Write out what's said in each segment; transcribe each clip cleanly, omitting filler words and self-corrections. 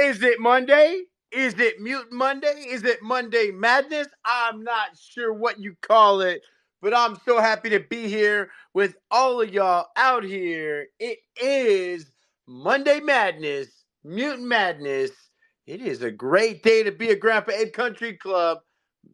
Is it Monday? Is it Mutant Monday? Is it Monday Madness? I'm not sure what you call it, but I'm so happy to be here with all of y'all out here. It is Monday Madness, Mutant Madness. It is a great day to be a Grandpa Ape Country Club.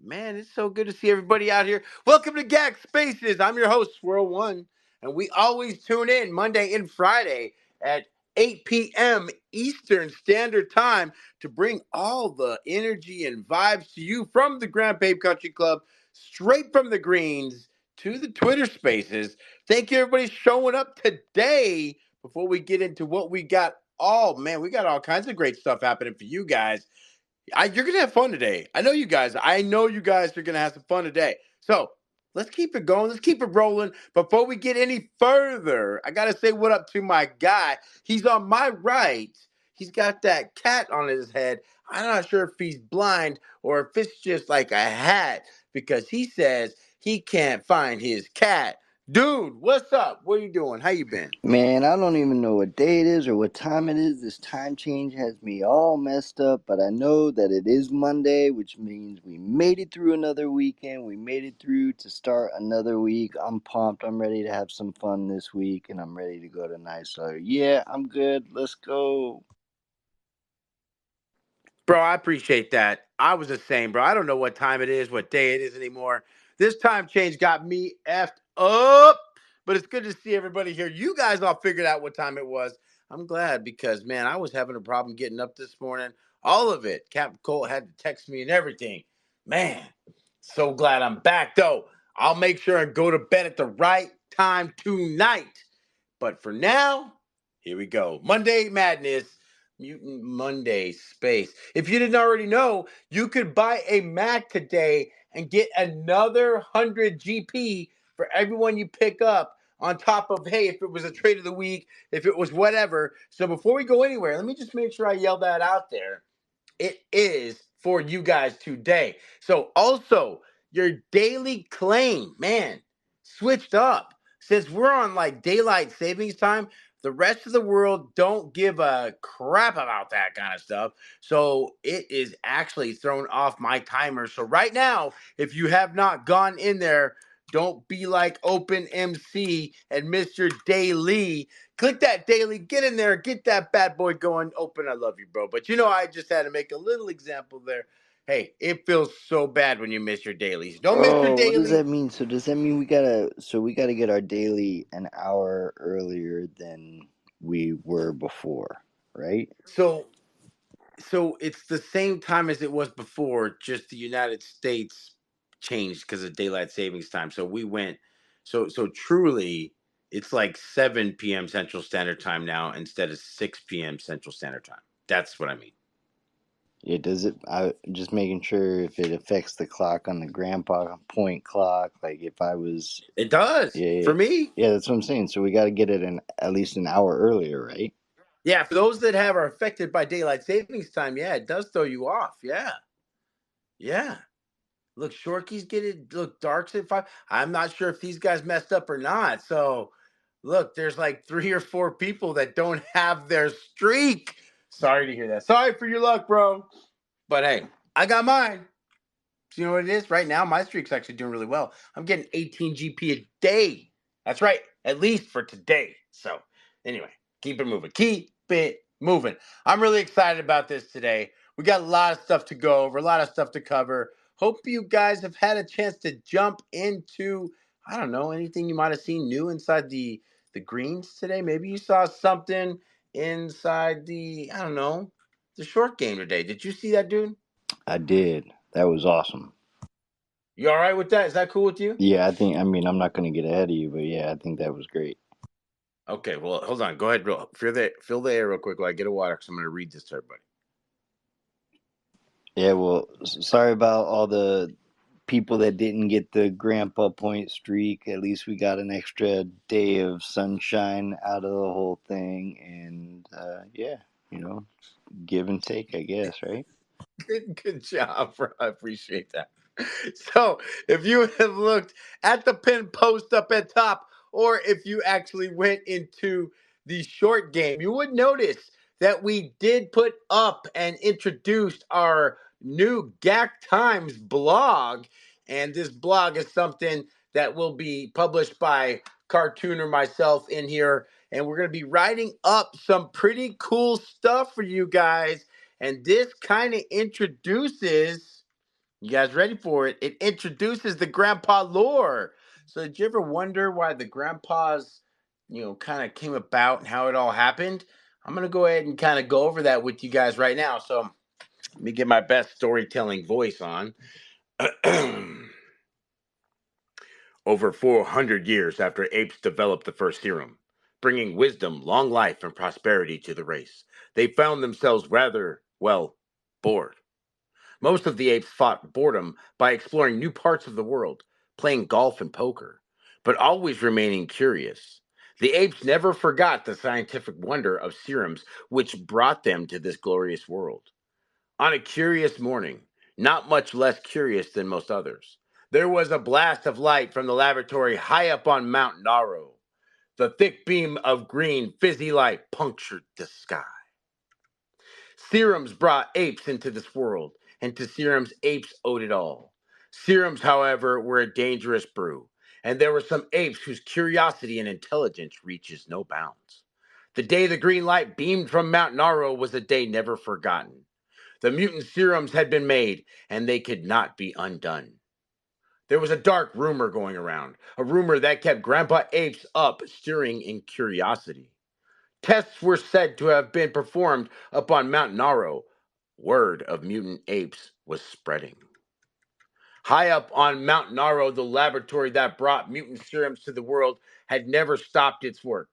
Man, it's so good to see everybody out here. Welcome to GACC Spaces. I'm your host, Swirl One, and we always tune in Monday and Friday at 8 p.m. Eastern Standard Time to bring all the energy and vibes to you from the Grandpa Ape Country Club, straight from the greens to the Twitter spaces. Thank you, everybody, showing up today. Before we get into what we got, we got all kinds of great stuff happening for you guys. You're gonna have fun today. I know you guys. I know you guys are gonna have some fun today. So let's keep it going. Let's keep it rolling. Before we get any further, I gotta say what up to my guy. He's on my right. He's got that cat on his head. I'm not sure if he's blind or if it's just like a hat because he says he can't find his cat. Dude, what's up? What are you doing? How you been? Man, I don't even know what day it is or what time it is. This time change has me all messed up, but I know that it is Monday, which means we made it through another weekend. We made it through to start another week. I'm pumped. I'm ready to have some fun this week, and I'm ready to go tonight. So, yeah, I'm good. Let's go. Bro, I appreciate that. I was the same, bro. I don't know what time it is, what day it is anymore. This time change got me effed up, but it's good to see everybody here. You guys all figured out what time it was. I'm glad because, man, I was having a problem getting up this morning. All of it. Captain Colt had to text me and everything. Man, so glad I'm back, though. I'll make sure and go to bed at the right time tonight. But for now, here we go. Monday Madness. Mutant Monday space. If you didn't already know, you could buy a Mac today and get another 100 GP for everyone you pick up on top of, hey, if it was a trade of the week, if it was whatever. So before we go anywhere, let me just make sure I yell that out there. It is for you guys today. So also, your daily claim, man, switched up. Since we're on like daylight savings time, the rest of the world don't give a crap about that kind of stuff. So it is actually thrown off my timer. So right now, if you have not gone in there, don't be like Open MC and Mr. Daily. Click that daily, get in there, get that bad boy going. Open, I love you, bro. But you know, I just had to make a little example there. Hey, it feels so bad when you miss your dailies. Don't miss your Oh, what does daily. that mean? So does that mean we gotta get our daily an hour earlier than we were before, right? So it's the same time as it was before, just the United States changed because of daylight savings time. So we went so truly it's like 7 p.m. Central Standard Time now instead of 6 p.m. Central Standard Time. That's what I mean. Yeah, does it? I just making sure if it affects the clock on the grandpa point clock. Like if I was, It does. yeah, yeah, For me, yeah, that's what I'm saying. So we got to get it at least an hour earlier, right? yeah, for those that are affected by daylight savings time, yeah, it does throw you off. Yeah. Yeah. Look, Shorkies get it. Look, Darks at 5. I'm not sure if these guys messed up or not. So, look, there's like 3 or 4 people that don't have their streak. Sorry to hear that. Sorry for your luck, bro. But hey, I got mine. So you know what it is? Right now, my streak's actually doing really well. I'm getting 18 GP a day. That's right, at least for today. So, anyway, keep it moving. Keep it moving. I'm really excited about this today. We got a lot of stuff to go over, a lot of stuff to cover. Hope you guys have had a chance to jump into, I don't know, anything you might have seen new inside the greens today. Maybe you saw something inside the, I don't know, the short game today. Did you see that, dude? I did. That was awesome. You all right with that? Is that cool with you? Yeah, I think. I mean, I'm not going to get ahead of you, but yeah, I think that was great. Okay, well, hold on. Go ahead, bro. Fill the air real quick while I get a water because I'm going to read this to everybody. Yeah, well, sorry about all the people that didn't get the grandpa point streak. At least we got an extra day of sunshine out of the whole thing, and yeah, you know, give and take, I guess, right? Good job, bro. I appreciate that. So, if you have looked at the pin post up at top, or if you actually went into the short game, you would notice that we did put up and introduced our new GAC Times blog. And this blog is something that will be published by Cartoon or myself in here. And we're going to be writing up some pretty cool stuff for you guys. And this kind of introduces, you guys ready for it? It introduces the grandpa lore. So did you ever wonder why the grandpas, kind of came about and how it all happened? I'm going to go ahead and kind of go over that with you guys right now. So let me get my best storytelling voice on. Over 400 years after apes developed the first serum, bringing wisdom, long life, and prosperity to the race, they found themselves rather, well, bored. Most of the apes fought boredom by exploring new parts of the world, playing golf and poker, but always remaining curious. The apes never forgot the scientific wonder of serums which brought them to this glorious world. On a curious morning, not much less curious than most others, there was a blast of light from the laboratory high up on Mount Naro. The thick beam of green, fizzy light punctured the sky. Serums brought apes into this world, and to serums, apes owed it all. Serums, however, were a dangerous brew, and there were some apes whose curiosity and intelligence reaches no bounds. The day the green light beamed from Mount Naro was a day never forgotten. The mutant serums had been made, and they could not be undone. There was a dark rumor going around, a rumor that kept Grandpa Apes up, stirring in curiosity. Tests were said to have been performed upon Mount Naro. Word of mutant apes was spreading. High up on Mount Naro, the laboratory that brought mutant serums to the world had never stopped its work.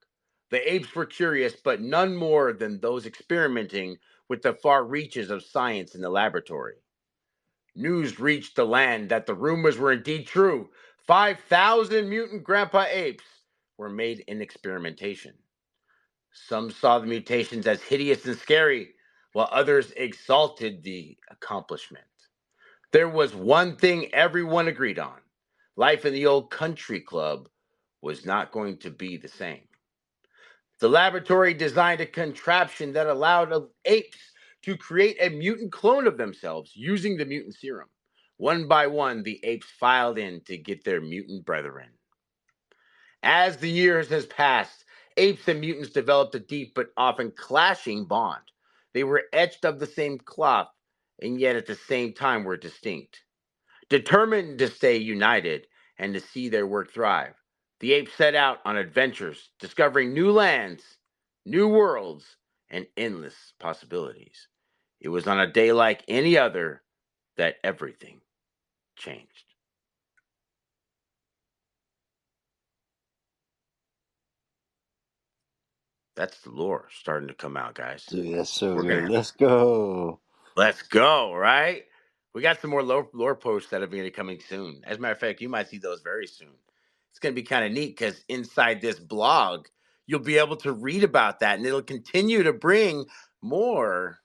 The apes were curious, but none more than those experimenting with the far reaches of science in the laboratory. News reached the land that the rumors were indeed true. 5,000 mutant grandpa apes were made in experimentation. Some saw the mutations as hideous and scary, while others exalted the accomplishment. There was one thing everyone agreed on: life in the old country club was not going to be the same. The laboratory designed a contraption that allowed apes to create a mutant clone of themselves using the mutant serum. One by one, the apes filed in to get their mutant brethren. As the years has passed, apes and mutants developed a deep but often clashing bond. They were etched of the same cloth, and yet at the same time were distinct. Determined to stay united and to see their work thrive, the apes set out on adventures, discovering new lands, new worlds, and endless possibilities. It was on a day like any other that everything changed. That's the lore starting to come out, guys. Dude, that's so We're good. gonna Let's go. Let's go, right? We got some more lore posts that are going to be coming soon. As a matter of fact, you might see those very soon. It's going to be kind of neat because inside this blog, you'll be able to read about that, and it'll continue to bring more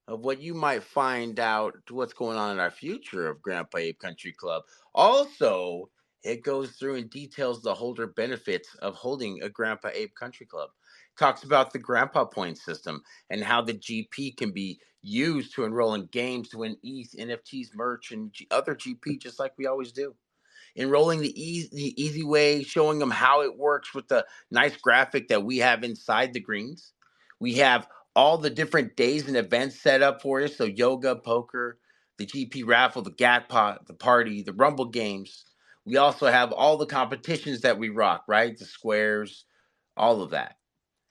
of what you might find out to what's going on in our future of Grandpa Ape Country Club. Also, it goes through and details the holder benefits of holding a Grandpa Ape Country Club. Talks about the Grandpa Point system and how the GP can be used to enroll in games to win ETH, NFTs, merch, and other GP, just like we always do. Enrolling the easy way, showing them how it works with the nice graphic that we have inside the greens. We have all the different days and events set up for you. So yoga, poker, the GP raffle, the GACCPOT, the party, the Rumble games. We also have all the competitions that we rock, right? The squares, all of that.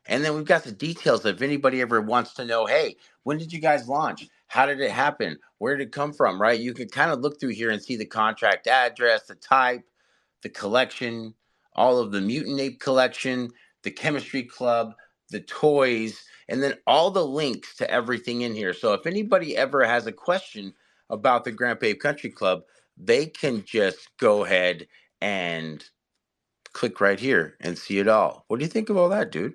And then we've got the details if anybody ever wants to know, hey, when did you guys launch? How did it happen? Where did it come from, right? You can kind of look through here and see the contract address, the type, the collection, all of the Mutant Ape collection, the Chemistry Club, the toys, and then all the links to everything in here. So if anybody ever has a question about the Grandpa Ape Country Club, they can just go ahead and click right here and see it all. What do you think of all that, dude?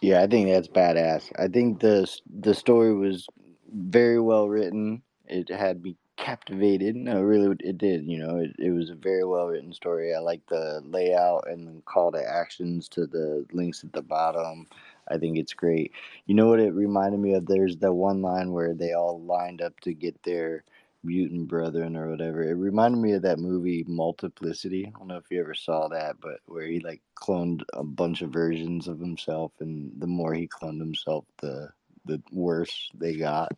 Yeah, I think that's badass. I think the story was very well written. It had me captivated. No, really, it did. It was a very well written story. I like the layout and the call to actions to the links at the bottom. I think it's great. You know what it reminded me of? There's that one line where they all lined up to get their mutant brethren or whatever. It reminded me of that movie Multiplicity. I don't know if you ever saw that, but where he like cloned a bunch of versions of himself, and the more he cloned himself, the worse they got.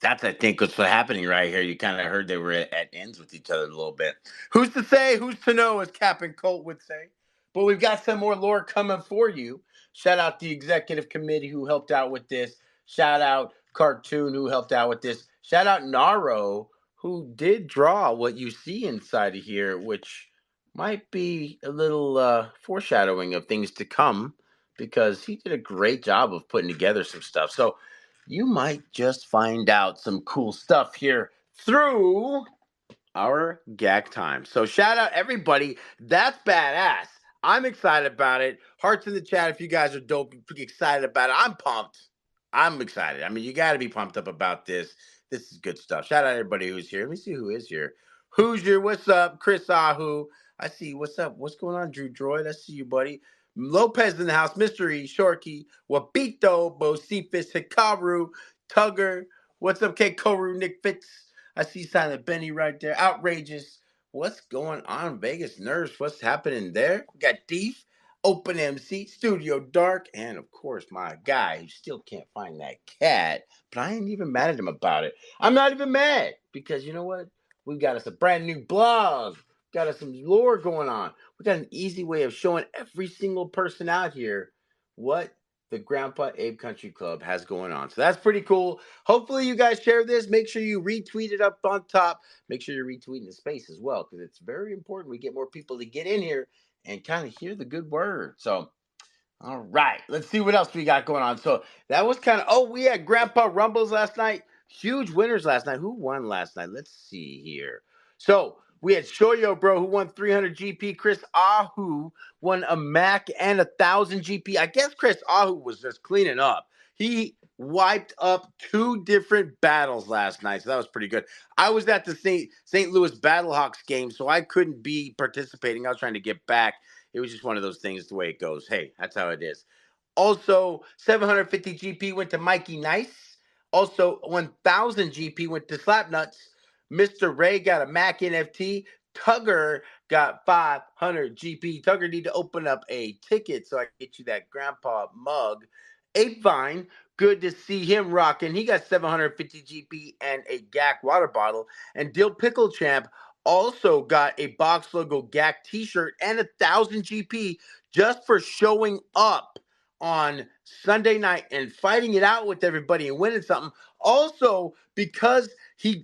That's, I think, what's happening right here. You kind of heard they were at ends with each other a little bit. Who's to say? Who's to know, as Cap and Colt would say. But we've got some more lore coming for you. Shout out the executive committee who helped out with this. Shout out Cartoon who helped out with this. Shout out Naro who did draw what you see inside of here, which might be a little foreshadowing of things to come because he did a great job of putting together some stuff. So you might just find out some cool stuff here through our GAC time. So shout out everybody. That's badass. I'm excited about it. Hearts in the chat if you guys are dope, excited about it. I'm pumped. I'm excited. I mean, you got to be pumped up about this. This is good stuff. Shout out everybody who's here. Let me see who is here. Hoosier, what's up? Chris Ahu. I see. What's up? What's going on, Drew Droid? I see you, buddy. Lopez in the house. Mystery, Shorkey, Wabito, Bosifis, Hikaru, Tugger. What's up, K. Koru, Nick Fitz? I see Silent Benny right there. Outrageous. What's going on? Vegas Nerves. What's happening there? We got Thief, Open MC, Studio Dark, and of course my guy who still can't find that cat. But I ain't even mad at him about it. I'm not even mad because you know what? We've got us a brand new blog. Got us some lore going on. We got an easy way of showing every single person out here what the Grandpa Ape Country Club has going on. So that's pretty cool. Hopefully you guys share this. Make sure you retweet it up on top. Make sure you're retweeting the space as well because it's very important we get more people to get in here and kind of hear the good word. So all right, let's see what else we got going on. So that was kind of, oh, we had Grandpa Rumbles last night. Huge winners last night. Who won last night? Let's see here. So we had Shoyo Bro who won 300 GP. Chris Ahu won a Mac and 1,000 GP. I guess Chris Ahu was just cleaning up. He wiped up 2 different battles last night, so that was pretty good. I was at the St. Louis Battlehawks game, so I couldn't be participating. I was trying to get back. It was just one of those things, the way it goes. Hey, that's how it is. Also, 750 GP went to Mikey Nice. Also, 1,000 GP went to Slapnuts. Mr. Ray got a Mac NFT. Tugger got 500 GP. Tugger need to open up a ticket so I can get you that grandpa mug. Apevine, good to see him rocking. He got 750 GP and a GAC water bottle. And Dill Pickle Champ also got a box logo GAC t-shirt and 1,000 GP just for showing up on Sunday night and fighting it out with everybody and winning something. Also, because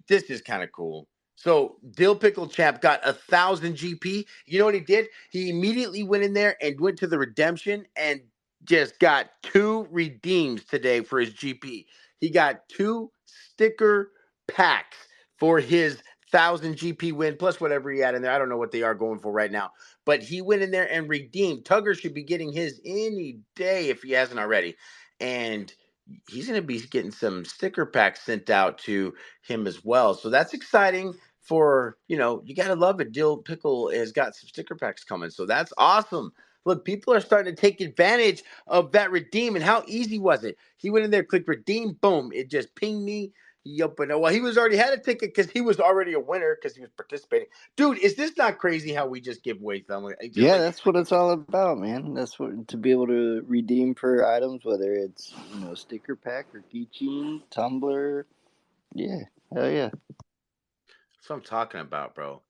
this is kind of cool. So Dill Pickle Champ got 1,000 GP. You know what he did? He immediately went in there and went to the redemption and just got 2 redeems today for his GP. He got 2 sticker packs for his 1,000 GP win plus whatever he had in there. I don't know what they are going for right now, but he went in there and redeemed. Tugger should be getting his any day if he hasn't already, and he's going to be getting some sticker packs sent out to him as well. So that's exciting. For you got to love it. Dill Pickle has got some sticker packs coming, so that's awesome. Look, people are starting to take advantage of that redeem. And how easy was it? He went in there, clicked redeem, boom. It just pinged me. He opened it. Well, he was already had a ticket because he was already a winner because he was participating. Dude, is this not crazy how we just give away something? Yeah, that's what it's all about, man. That's what to be able to redeem for items, whether it's sticker pack or keychain, tumbler. Yeah, hell yeah. That's what I'm talking about, bro.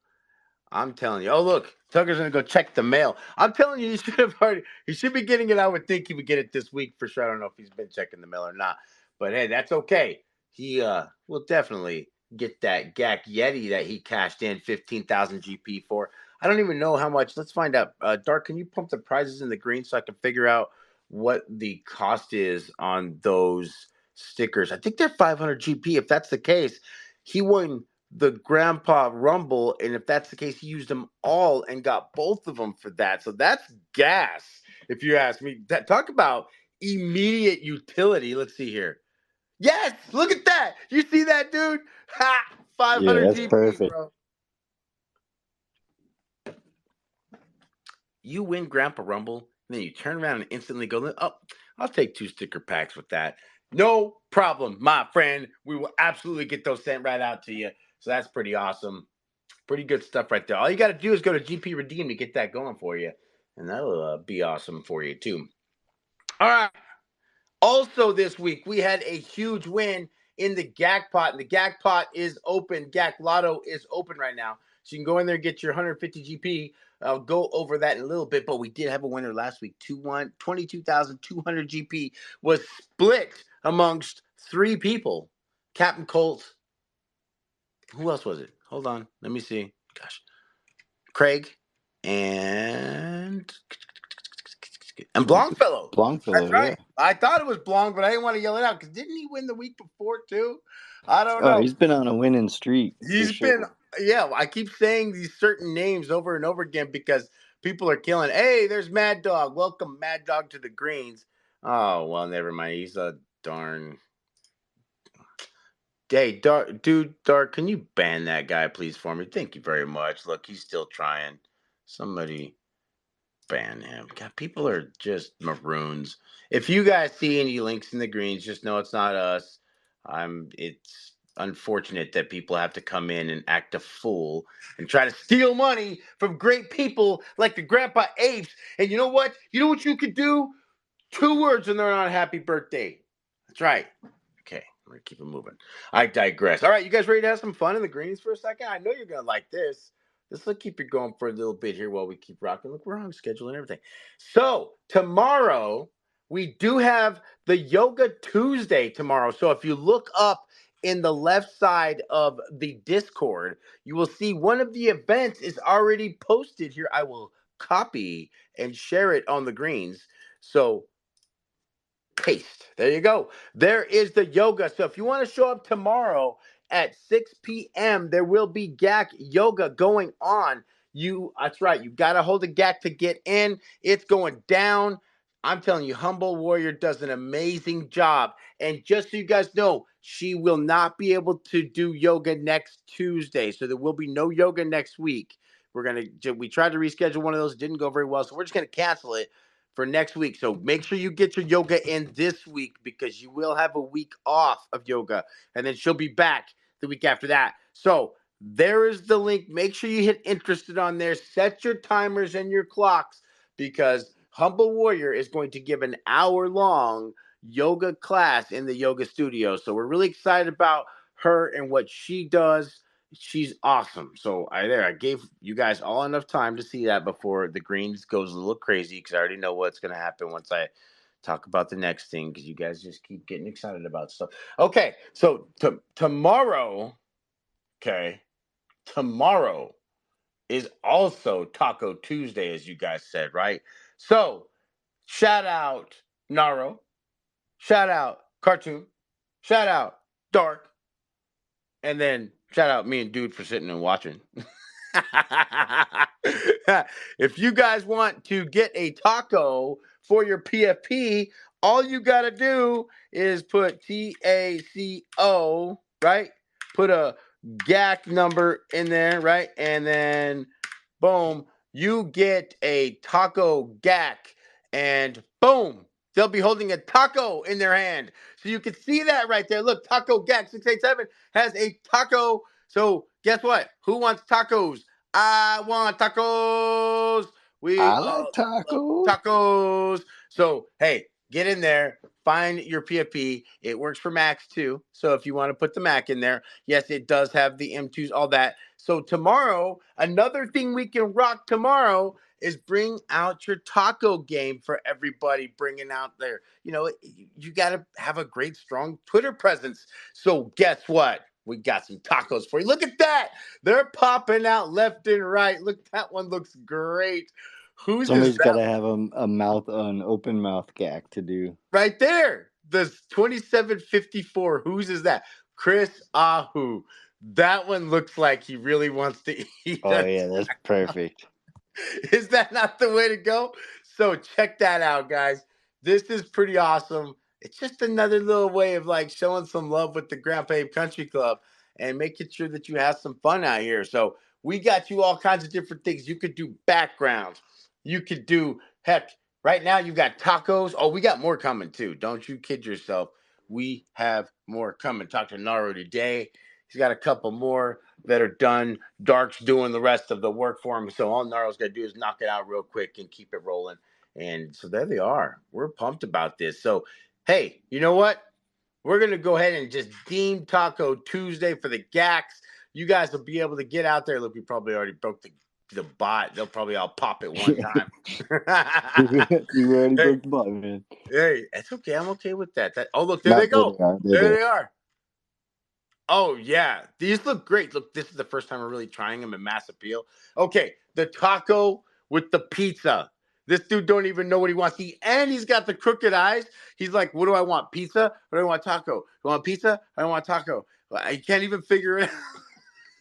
I'm telling you. Oh, look, Tucker's gonna go check the mail. I'm telling you, he should be getting it. I would think he would get it this week for sure. I don't know if he's been checking the mail or not, but hey, that's okay. He will definitely get that GAC Yeti that he cashed in 15,000 GP for. I don't even know how much. Let's find out. Dark, can you pump the prizes in the green so I can figure out what the cost is on those stickers? I think they're 500 GP. If that's the case, he won the Grandpa Rumble, and if that's the case, he used them all and got both of them for that. So that's gas, if you ask me. Talk about immediate utility. Let's see here. Yes, look at that. You see that, dude? Ha! Yeah, 500 that's GP, perfect. bro. You win Grandpa Rumble, and then you turn around and instantly go, oh, I'll take 2 sticker packs with that. No problem, my friend. We will absolutely get those sent right out to you. So that's pretty awesome. Pretty good stuff right there. All you got to do is go to GP Redeem to get that going for you. And that'll be awesome for you, too. All right. Also, this week, we had a huge win in the GACCPOT. And the GACCPOT is open. GACC Lotto is open right now. So you can go in there and get your 150 GP. I'll go over that in a little bit, but we did have a winner last week. 22,200 GP was split amongst 3 people. Captain Colt. Who else was it? Hold on. Let me see. Gosh. Craig and Blongfellow. That's Blongfellow, right. yeah. I thought it was Blong, but I didn't want to yell it out because didn't he win the week before too? I don't Oh, know. he's been on a winning streak for He's been, sure. yeah. I keep saying these certain names over and over again because people are killing. Hey, there's Mad Dog. Welcome, Mad Dog, to the Greens. Oh well, never mind. He's a darn. Hey, Dark, can you ban that guy, please, for me? Thank you very much. Look, he's still trying. Somebody ban him. God, people are just maroons. If you guys see any links in the greens, just know it's not us. It's unfortunate that people have to come in and act a fool and try to steal money from great people like the Grandpa Apes. And you know what? You know what you could do? 2 words and they're on happy birthday. That's right. Okay, we're gonna keep it moving. I digress. All right, you guys ready to have some fun in the greens for a second? I know you're gonna like this. This will keep you going for a little bit here while we keep rocking. Look, we're on schedule and everything. So tomorrow we do have the Yoga Tuesday tomorrow. So if you look up in the left side of the Discord, you will see one of the events is already posted here. I will copy and share it on the greens. So paste. There you go. There is the yoga. So if you want to show up tomorrow at 6 p.m., there will be GAC yoga going on. That's right. You got to hold a GAC to get in. It's going down. I'm telling you, Humble Warrior does an amazing job. And just so you guys know, she will not be able to do yoga next Tuesday. So there will be no yoga next week. We tried to reschedule one of those. It didn't go very well. So we're just going to cancel it for next week. So make sure you get your yoga in this week because you will have a week off of yoga. And then she'll be back the week after that. So there is the link. Make sure you hit interested on there. Set your timers and your clocks because Humble Warrior is going to give an hour-long yoga class in the yoga studio. So we're really excited about her and what she does. She's awesome. So I gave you guys all enough time to see that before the greens goes a little crazy because I already know what's going to happen once I talk about the next thing because you guys just keep getting excited about stuff. Okay, so tomorrow, okay, tomorrow is also Taco Tuesday, as you guys said, right? So shout out Naro, shout out Cartoon, shout out Dark, and then shout out me and Dude for sitting and watching. If you guys want to get a taco for your PFP, all you got to do is put TACO, right? Put a GAC number in there, right? And then boom, you get a taco GAC, and boom, they'll be holding a taco in their hand. So you can see that right there. Look, Taco GAC 687 has a taco. So guess what? Who wants tacos? I want tacos. We I all like love tacos. tacos. So hey, get in there. Find your PFP. It works for Macs too. So if you want to put the Mac in there, yes, it does have the M2s, all that. So tomorrow, another thing we can rock tomorrow is bring out your taco game for everybody. Bringing out their, you got to have a great, strong Twitter presence. So guess what? We got some tacos for you. Look at that. They're popping out left and right. Look, that one looks great. Whose is Somebody's got that? to have an open mouth GAC to do. Right there. The 2754. Whose is that? Chris Ahu. That one looks like he really wants to eat Oh a yeah, that's perfect. Is that not the way to go? So check that out, guys. This is pretty awesome. It's just another little way of like showing some love with the Grandpa Ape Country Club and making sure that you have some fun out here. So we got you all kinds of different things. You could do backgrounds. You could do heck. Right now, you've got tacos. Oh, we got more coming too. Don't you kid yourself. We have more coming. Talk to Naro today. He's got a couple more that are done. Dark's doing the rest of the work for him. So all Naro's got to do is knock it out real quick and keep it rolling. And so there they are. We're pumped about this. So, hey, you know what? We're going to go ahead and just deem Taco Tuesday for the GACs. You guys will be able to get out there. Look, we probably already broke the bot. They'll probably all pop at one time. You already Hey, broke the button, man. hey, it's okay. I'm okay with that. Oh, look, there they Not there go. they are. They're There there. they are. Oh yeah, these look great. Look, this is the first time I'm really trying them in Mass Appeal. Okay, the taco with the pizza. This dude don't even know what he wants to eat, and he's got the crooked eyes. He's like, "What do I want? Pizza? Or do I want taco? Do I want pizza? I don't want taco." I can't even figure it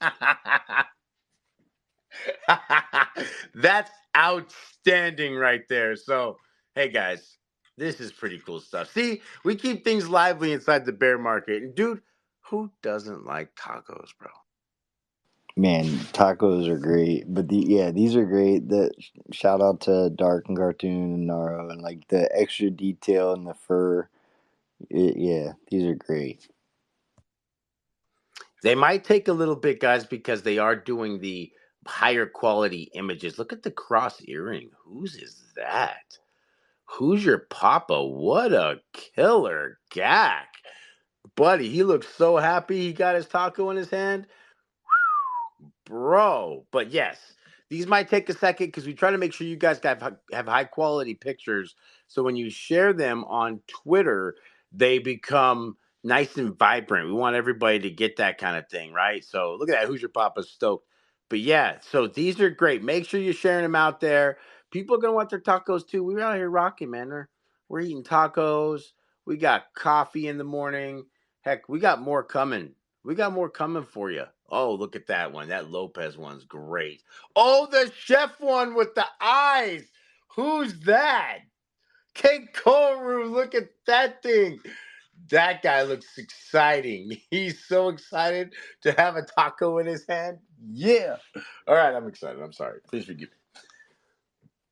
out. That's outstanding right there. So, hey guys, this is pretty cool stuff. See, we keep things lively inside the bear market. And dude, who doesn't like tacos, bro? Man, tacos are great, but these are great. The shout out to Dark and Cartoon and Naro and like the extra detail in the fur. Yeah, these are great. They might take a little bit, guys, because they are doing the higher quality images. Look at the cross earring. Whose is that? Who's your papa? What a killer gack. Buddy, he looks so happy he got his taco in his hand. Bro. But yes, these might take a second because we try to make sure you guys have high quality pictures. So when you share them on Twitter, they become nice and vibrant. We want everybody to get that kind of thing, right? So look at that. Who's your papa stoked? But yeah, so these are great. Make sure you're sharing them out there. People are gonna want their tacos too. We're out here rocking, man. We're eating tacos. We got coffee in the morning. Heck, we got more coming. We got more coming for you. Oh, look at that one. That Lopez one's great. Oh, the chef one with the eyes. Who's that? Kenkoru, look at that thing. That guy looks exciting. He's so excited to have a taco in his hand. Yeah. All right, I'm excited. I'm sorry. Please forgive me.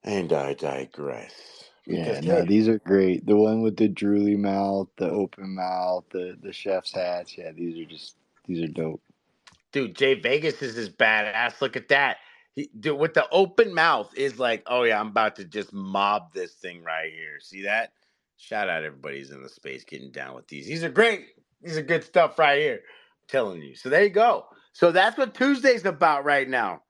And I digress. Because, Yeah, no, hey, these are great. The one with the drooly mouth, the open mouth, the chef's hats. Yeah, these are dope. dude, Jay Vegas is badass. Look at that. Dude, with the open mouth is like, oh yeah, I'm about to just mob this thing right here. See that? Shout out everybody's in the space getting down with these. These are great. These are good stuff right here. I'm telling you. So there you go. So that's what Tuesday's about right now.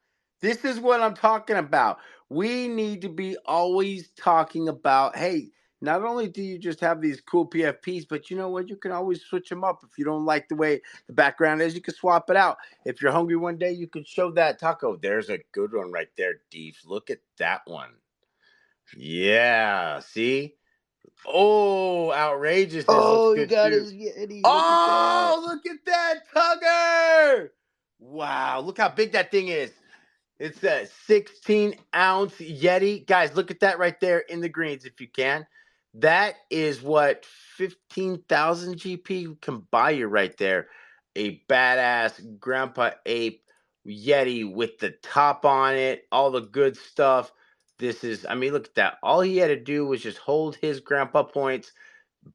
This is what I'm talking about. We need to be always talking about, hey, not only do you just have these cool PFPs, but you know what? You can always switch them up. If you don't like the way the background is, you can swap it out. If you're hungry one day, you can show that taco. There's a good one right there, Deef. Look at that one. Yeah, see? Oh, outrageousness looks Oh, he good got too. his Yeti. Look at that. Oh, look at that tugger! Wow, look how big that thing is. It's a 16-ounce Yeti. Guys, look at that right there in the greens if you can. That is what 15,000 GP can buy you right there. A badass Grandpa Ape Yeti with the top on it, all the good stuff. This is, I mean, look at that. All he had to do was just hold his grandpa points.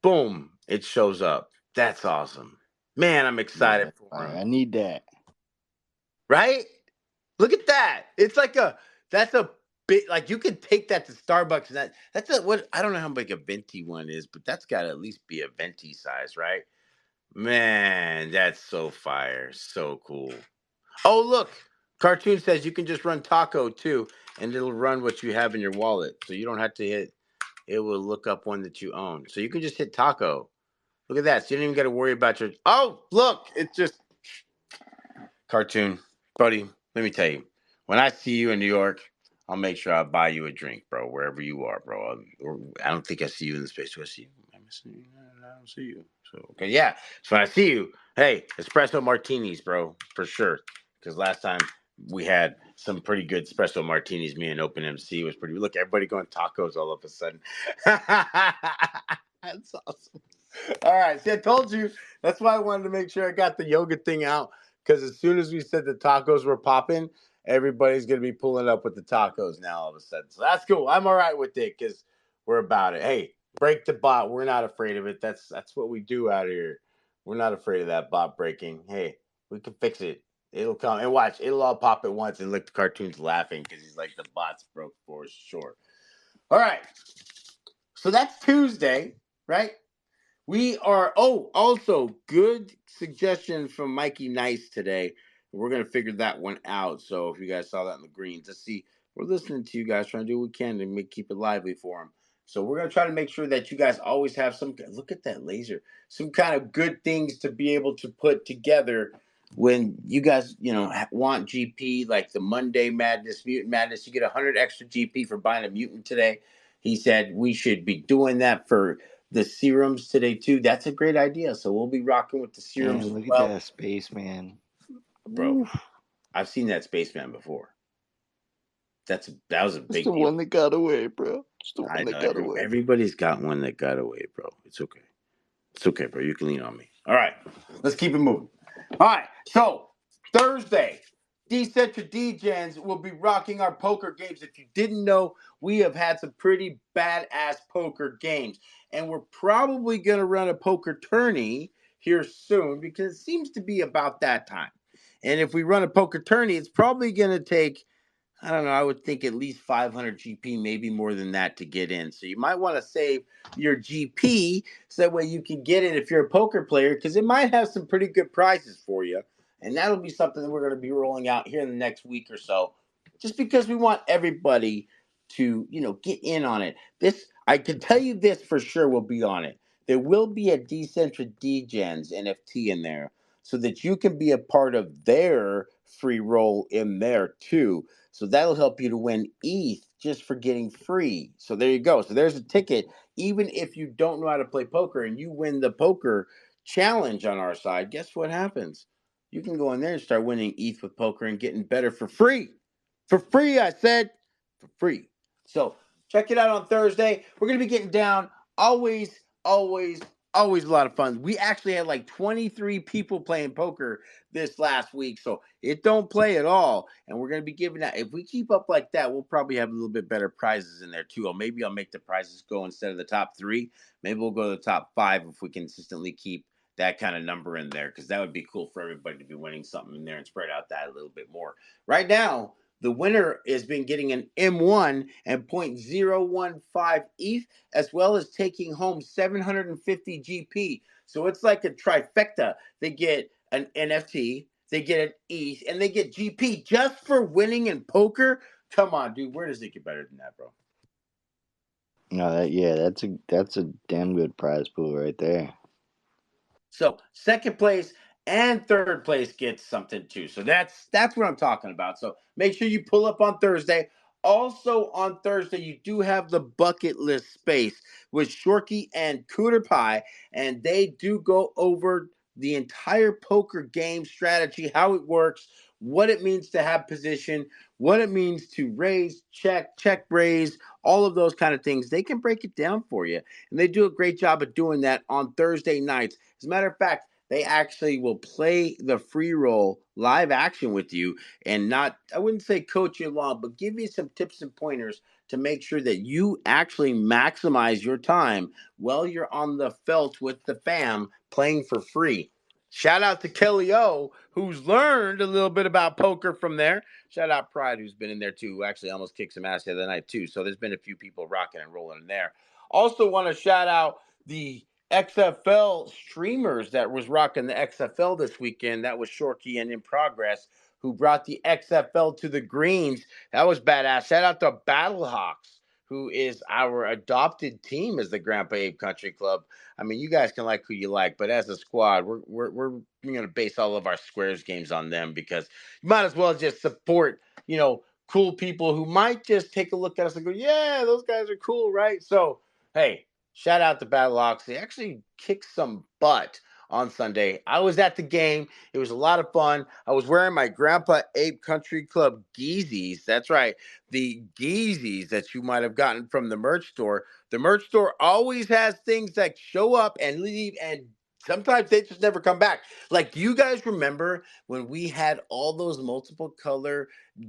Boom, it shows up. That's awesome. Man, I'm Yeah, excited that's for fire. him. I need that. Right? Look at that. It's like that's a bit like you could take that to Starbucks and that's a what I don't know how big a venti one is, but that's got to at least be a venti size, right? Man, that's so fire. So cool. Oh, look. Cartoon says you can just run taco too and it'll run what you have in your wallet. So you don't have to hit it will look up one that you own. So you can just hit taco. Look at that. So you don't even got to worry about your oh, look. It's just Cartoon, buddy, let me tell you, when I see you in New York, I'll make sure I buy you a drink, bro, wherever you are, bro. I don't think I see you in the space. Do I see you? Am I missing you? No, I don't see you. So, okay, yeah. So when I see you, hey, espresso martinis, bro, for sure. Because last time we had some pretty good espresso martinis. Me and Open MC was pretty. Look, everybody going tacos all of a sudden. That's awesome. All right. See, I told you. That's why I wanted to make sure I got the yoga thing out. Because as soon as we said the tacos were popping, everybody's going to be pulling up with the tacos now all of a sudden. So that's cool. I'm all right with it because We're about it. Hey, break the bot. We're not afraid of it. That's what we do out here. We're not afraid of that bot breaking. Hey, we can fix it. It'll come and watch. It'll all pop at once and look the cartoon's laughing because he's like the bot's broke for sure. All right. So that's Tuesday, right? We are. Oh, also good suggestion from Mikey Nice today. We're gonna figure that one out. So if you guys saw that in the greens, let's see. We're listening to you guys, trying to do what we can to keep it lively for them. So we're gonna try to make sure that you guys always have some. Look at that laser. Some kind of good things to be able to put together when you guys, want GP like the Monday Madness, Mutant Madness. You get 100 extra GP for buying a Mutant today. He said we should be doing that for the serums today too. That's a great idea. So we'll be rocking with the serums Man, as look at well. that spaceman. Bro, Oof. I've seen that spaceman before. That was a It's big the deal. one that got away, bro. It's the I one know that got away. everybody's got one that got away, bro. It's okay. It's okay, bro. You can lean on me. All right, let's keep it moving. All right, so Thursday, Decentra Degens will be rocking our poker games. If you didn't know, we have had some pretty badass poker games, and we're probably going to run a poker tourney here soon because it seems to be about that time. And if we run a poker tourney, it's probably going to take, I don't know, I would think at least 500 GP, maybe more than that to get in. So you might want to save your GP so that way you can get in if you're a poker player because it might have some pretty good prizes for you. And that'll be something that we're going to be rolling out here in the next week or so just because we want everybody to, get in on it. This, I can tell you this for sure will be on it. There will be a Decentra Degens NFT in there so that you can be a part of their free roll in there too. So that'll help you to win ETH just for getting free. So there you go. So there's a ticket. Even if you don't know how to play poker and you win the poker challenge on our side, guess what happens? You can go in there and start winning ETH with poker and getting better for free. For free, I said. For free. So check it out on Thursday. We're going to be getting down. Always, always, always a lot of fun. We actually had like 23 people playing poker this last week. So it don't play at all. And we're going to be giving that. If we keep up like that, we'll probably have a little bit better prizes in there too. Or maybe I'll make the prizes go instead of the top 3. Maybe we'll go to the top 5 if we consistently keep that kind of number in there because that would be cool for everybody to be winning something in there and spread out that a little bit more. Right now, the winner has been getting an M1 and 0.015 ETH, as well as taking home 750 GP. So it's like a trifecta. They get an NFT, they get an ETH, and they get GP just for winning in poker. Come on, dude. Where does it get better than that, bro? No, that's a damn good prize pool right there. So second place and third place gets something too. So that's what I'm talking about. So make sure you pull up on Thursday. Also on Thursday, you do have the bucket list space with Shorky and Cooter Pie, and they do go over the entire poker game strategy, how it works, what it means to have position, what it means to raise, check, raise, all of those kind of things. They can break it down for you. And they do a great job of doing that on Thursday nights. As a matter of fact, they actually will play the free roll live action with you and not, I wouldn't say coach you along, but give you some tips and pointers to make sure that you actually maximize your time while you're on the felt with the fam playing for free. Shout out to Kelly O, who's learned a little bit about poker from there. Shout out Pride, who's been in there too, who actually almost kicked some ass the other night too. So there's been a few people rocking and rolling in there. Also want to shout out the XFL streamers that was rocking the XFL this weekend. That was Shorky and In Progress, who brought the XFL to the greens. That was badass. Shout out to Battlehawks, who is our adopted team as the Grandpa Ape Country Club. I mean, you guys can like who you like, but as a squad, we're going to base all of our squares games on them because you might as well just support, cool people who might just take a look at us and go, yeah, those guys are cool, right? So, hey, shout out to Battlehawks. They actually kicked some butt on Sunday. I was at the game. It was a lot of fun. I was wearing my Grandpa Ape Country Club Geezys. That's right. The Geezys that you might have gotten from the merch store. The merch store always has things that show up and leave and Sometimes they just never come back. Like, do you guys remember when we had all those multiple color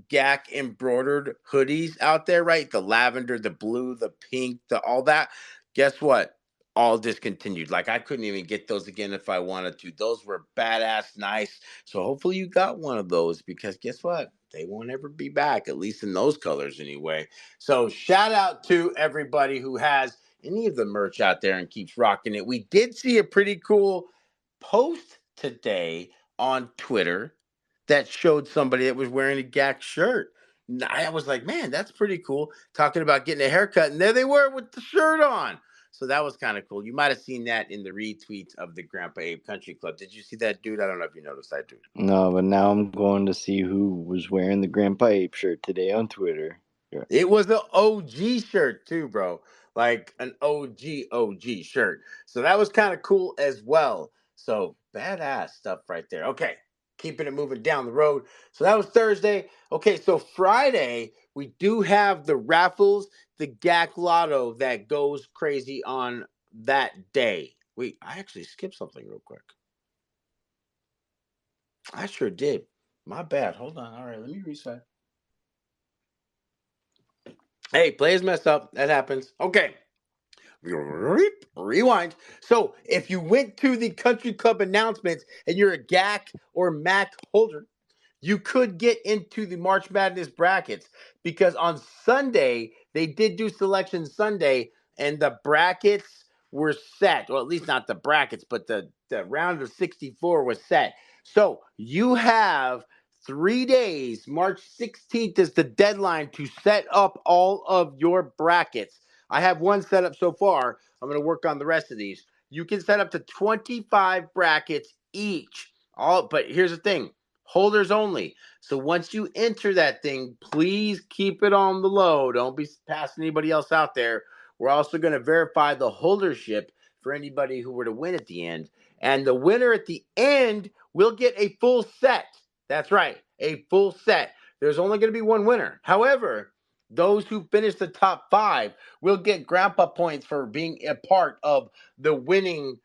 GAC embroidered hoodies out there, right? The lavender, the blue, the pink, the all that. Guess what? All discontinued. Like, I couldn't even get those again if I wanted to. Those were badass nice. So hopefully you got one of those, because guess what? They won't ever be back, at least in those colors anyway. So shout out to everybody who has any of the merch out there and keeps rocking it. We did see a pretty cool post today on Twitter that showed somebody that was wearing a GAC shirt. And I was like, man, that's pretty cool. Talking about getting a haircut, and there they were with the shirt on. So that was kind of cool. You might have seen that in the retweets of the Grandpa Ape Country Club. Did you see that, dude? I don't know if you noticed that, dude. No, but now I'm going to see who was wearing the Grandpa Ape shirt today on Twitter. Yeah. It was an OG shirt too, bro. Like an OG shirt. So that was kind of cool as well. So badass stuff right there. Okay, keeping it moving down the road. So that was Thursday. Okay, so Friday we do have the raffles, the GAC Lotto that goes crazy on that day. Wait, I actually skipped something real quick. I sure did. My bad. Hold on. All right, let me reset. Hey, players mess up. That happens. Okay. Rewind. So, if you went to the country club announcements and you're a GAC or MAC holder, you could get into the March Madness brackets, because on Sunday they did do selection Sunday, and the brackets were set, or at least not the brackets, but the round of 64 was set. So you have 3 days. March 16th is the deadline to set up all of your brackets. I have one set up so far. I'm going to work on the rest of these. You can set up to 25 brackets each. But here's the thing, holders only. So once you enter that thing, please keep it on the low. Don't be passing anybody else out there. We're also going to verify the holdership for anybody who were to win at the end. And the winner at the end will get a full set. That's right, a full set. There's only going to be one winner. However, those who finish the top 5 will get grandpa points for being a part of the winning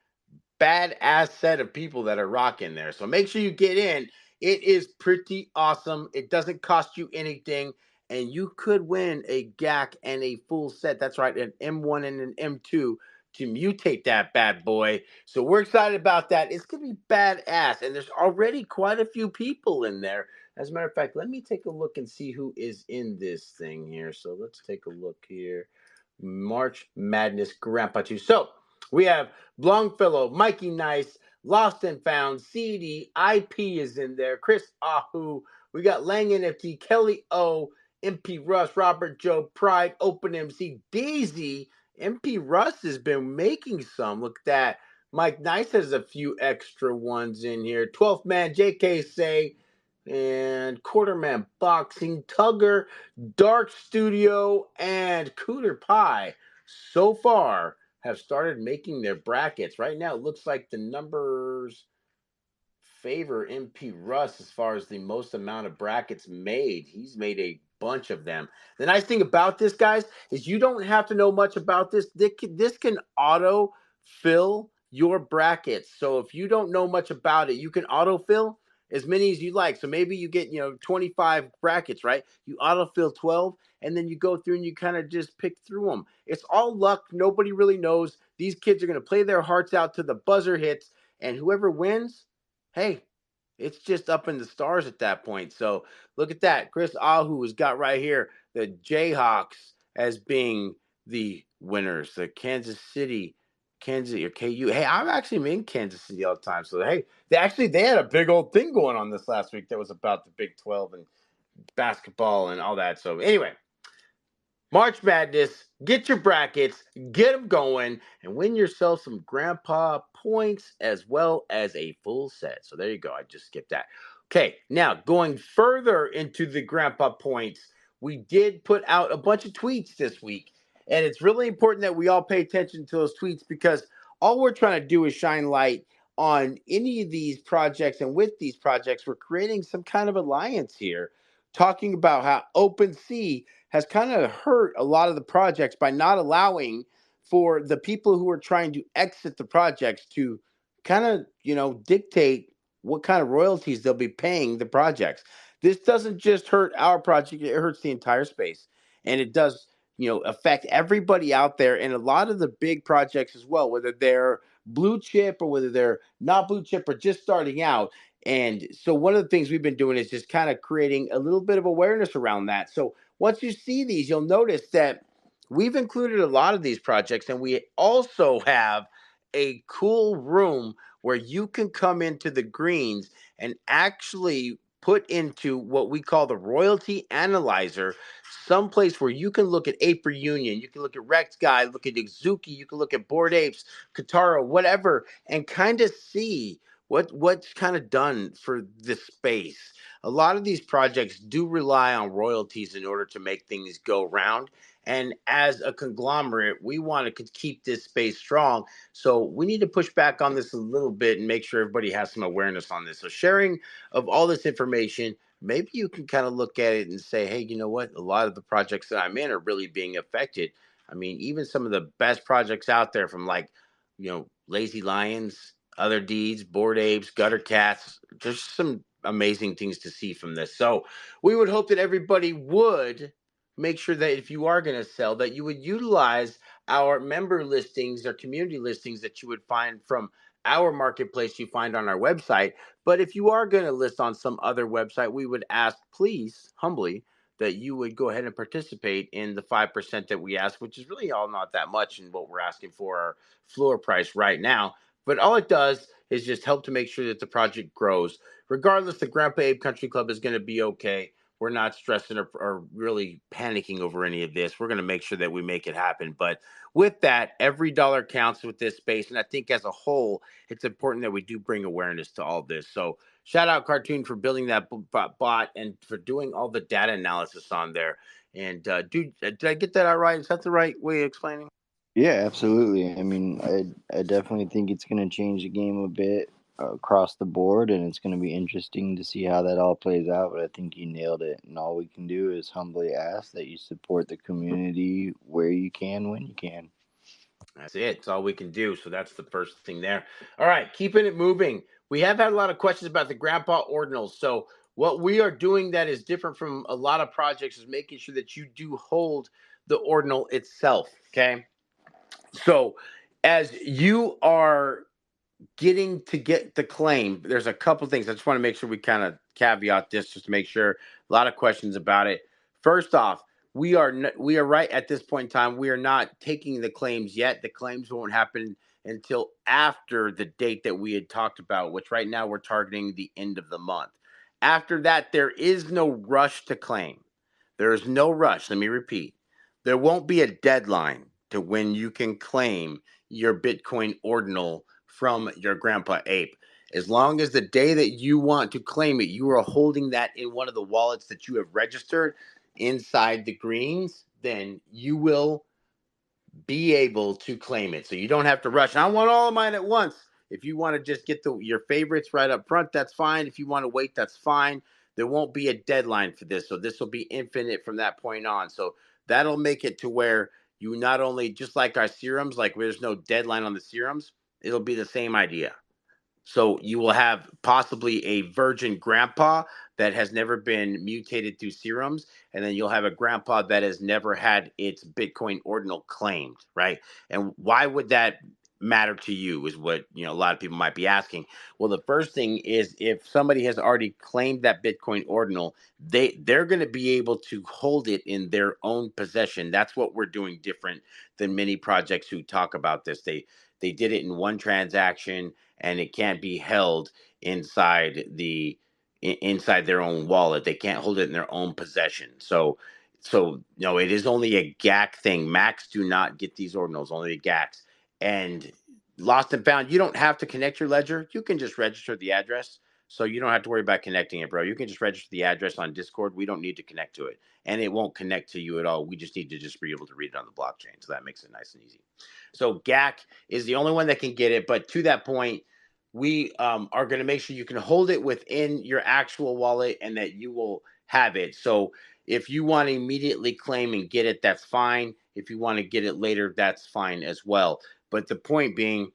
badass set of people that are rocking there. So make sure you get in. It is pretty awesome. It doesn't cost you anything, and you could win a GAC and a full set. That's right, an M1 and an M2 to mutate that bad boy. So we're excited about that. It's going to be badass, and there's already quite a few people in there. As a matter of fact, let me take a look and see who is in this thing here. So let's take a look here. March Madness Grandpa 2. So we have Longfellow, Mikey Nice, Lost and Found, CD, IP is in there, Chris Ahu. We got Lang NFT, Kelly O, MP Russ, Robert Joe, Pride, Open MC, Daisy. MP Russ has been making some. Look at that. Mike Nice has a few extra ones in here. 12th Man, JK Say, and Quarterman Boxing, Tugger, Dark Studio, and Cooter Pie so far have started making their brackets. Right now, it looks like the numbers favor MP Russ as far as the most amount of brackets made. He's made a bunch of them. The nice thing about this, guys, is you don't have to know much about this. This can auto fill your brackets. So if you don't know much about it, you can auto fill as many as you like. So maybe you get, 25 brackets, right? You auto fill 12, and then you go through and you kind of just pick through them. It's all luck. Nobody really knows. These kids are going to play their hearts out to the buzzer hits, and whoever wins, hey, it's just up in the stars at that point. So look at that. Chris Ahu has got right here the Jayhawks as being the winners. The Kansas or KU. Hey, I'm actually in Kansas City all the time. So hey, they had a big old thing going on this last week that was about the Big 12 and basketball and all that. So anyway, March Madness, get your brackets, get them going, and win yourself some grandpa points as well as a full set. So there you go. I just skipped that. Okay, now going further into the grandpa points, we did put out a bunch of tweets this week. And it's really important that we all pay attention to those tweets, because all we're trying to do is shine light on any of these projects. And with these projects, we're creating some kind of alliance here, talking about how OpenSea has kind of hurt a lot of the projects by not allowing for the people who are trying to exit the projects to kind of, dictate what kind of royalties they'll be paying the projects. This doesn't just hurt our project, it hurts the entire space. And it does, affect everybody out there, and a lot of the big projects as well, whether they're blue chip or whether they're not blue chip or just starting out. And so one of the things we've been doing is just kind of creating a little bit of awareness around that. So once you see these, you'll notice that we've included a lot of these projects, and we also have a cool room where you can come into the greens and actually put into what we call the royalty analyzer, someplace where you can look at Ape Reunion, you can look at Rex Guy, look at Izuki, you can look at Bored Apes, Katara, whatever, and kind of see what's kind of done for this space. A lot of these projects do rely on royalties in order to make things go round. And as a conglomerate, we want to keep this space strong. So we need to push back on this a little bit and make sure everybody has some awareness on this. So sharing of all this information, maybe you can kind of look at it and say, hey, you know what? A lot of the projects that I'm in are really being affected. I mean, even some of the best projects out there, from like, Lazy Lions, Other Deeds, Bored Apes, Gutter Cats, there's some amazing things to see from this. So we would hope that everybody would make sure that if you are going to sell, that you would utilize our member listings or community listings that you would find from our marketplace you find on our website. But if you are going to list on some other website, we would ask, please, humbly, that you would go ahead and participate in the 5% that we ask, which is really all not that much in what we're asking for our floor price right now. But all it does is just help to make sure that the project grows. Regardless, the Grandpa Ape Country Club is going to be okay. We're not stressing or really panicking over any of this. We're going to make sure that we make it happen. But with that, every dollar counts with this space. And I think as a whole, it's important that we do bring awareness to all this. So shout out Cartoon for building that bot and for doing all the data analysis on there. And dude, did I get that all right? Is that the right way of explaining? Yeah, absolutely. I mean, I definitely think it's going to change the game a bit across the board, and it's going to be interesting to see how that all plays out. But I think you nailed it, and all we can do is humbly ask that you support the community where you can, when you can. That's it. It's all we can do. So that's the first thing there. All right, keeping it moving. We have had a lot of questions about the Grandpa Ordinals. So what we are doing that is different from a lot of projects is making sure that you do hold the Ordinal itself. Okay. So as you are get the claim, there's a couple things. I just want to make sure we kind of caveat this just to make sure. A lot of questions about it. First off, we are right at this point in time. We are not taking the claims yet. The claims won't happen until after the date that we had talked about, which right now we're targeting the end of the month. After that, there is no rush to claim. There is no rush. Let me repeat. There won't be a deadline to when you can claim your Bitcoin ordinal from your Grandpa Ape. As long as the day that you want to claim it, you are holding that in one of the wallets that you have registered inside the greens, then you will be able to claim it. So you don't have to rush. I want all of mine at once. If you want to just get your favorites right up front, that's fine. If you want to wait, that's fine. There won't be a deadline for this. So this will be infinite from that point on. So that'll make it to where you not only, just like our serums, like there's no deadline on the serums, it'll be the same idea. So you will have possibly a virgin grandpa that has never been mutated through serums, and then you'll have a grandpa that has never had its Bitcoin ordinal claimed, right? And why would that matter to you is what a lot of people might be asking. Well, the first thing is if somebody has already claimed that Bitcoin ordinal, they're going to be able to hold it in their own possession. That's what we're doing different than many projects who talk about this. They did it in one transaction and it can't be held inside inside their own wallet. They can't hold it in their own possession. So no, it is only a GACC thing. Macs do not get these ordinals, only the GACs. And lost and found, you don't have to connect your ledger. You can just register the address. So you don't have to worry about connecting it, bro. You can just register the address on Discord. We don't need to connect to it. And it won't connect to you at all. We just need to just be able to read it on the blockchain. So that makes it nice and easy. So GAC is the only one that can get it. But to that point, we are going to make sure you can hold it within your actual wallet and that you will have it. So if you want to immediately claim and get it, that's fine. If you want to get it later, that's fine as well. But the point being,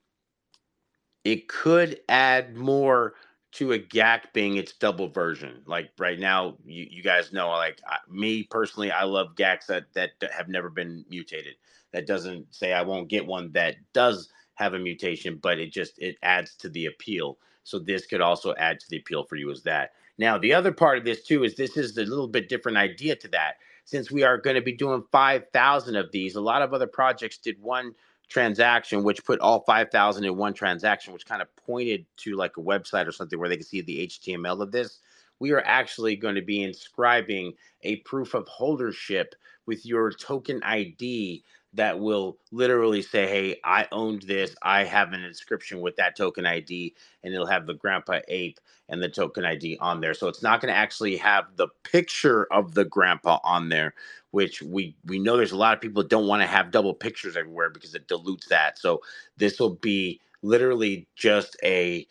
it could add more to a GAC being its double version. Like right now, you guys know, like me personally, I love GACs that have never been mutated. That doesn't say I won't get one that does have a mutation, but it adds to the appeal. So this could also add to the appeal for you as that. Now, the other part of this is a little bit different idea to that. Since we are going to be doing 5,000 of these, a lot of other projects did one transaction, which put all 5,000 in one transaction, which kind of pointed to like a website or something where they could see the HTML of this. We are actually going to be inscribing a proof of holdership with your token ID that will literally say, hey, I owned this. I have an inscription with that token ID, and it'll have the Grandpa Ape and the token ID on there. So it's not going to actually have the picture of the grandpa on there, which we know there's a lot of people that don't want to have double pictures everywhere because it dilutes that. So this will be literally just a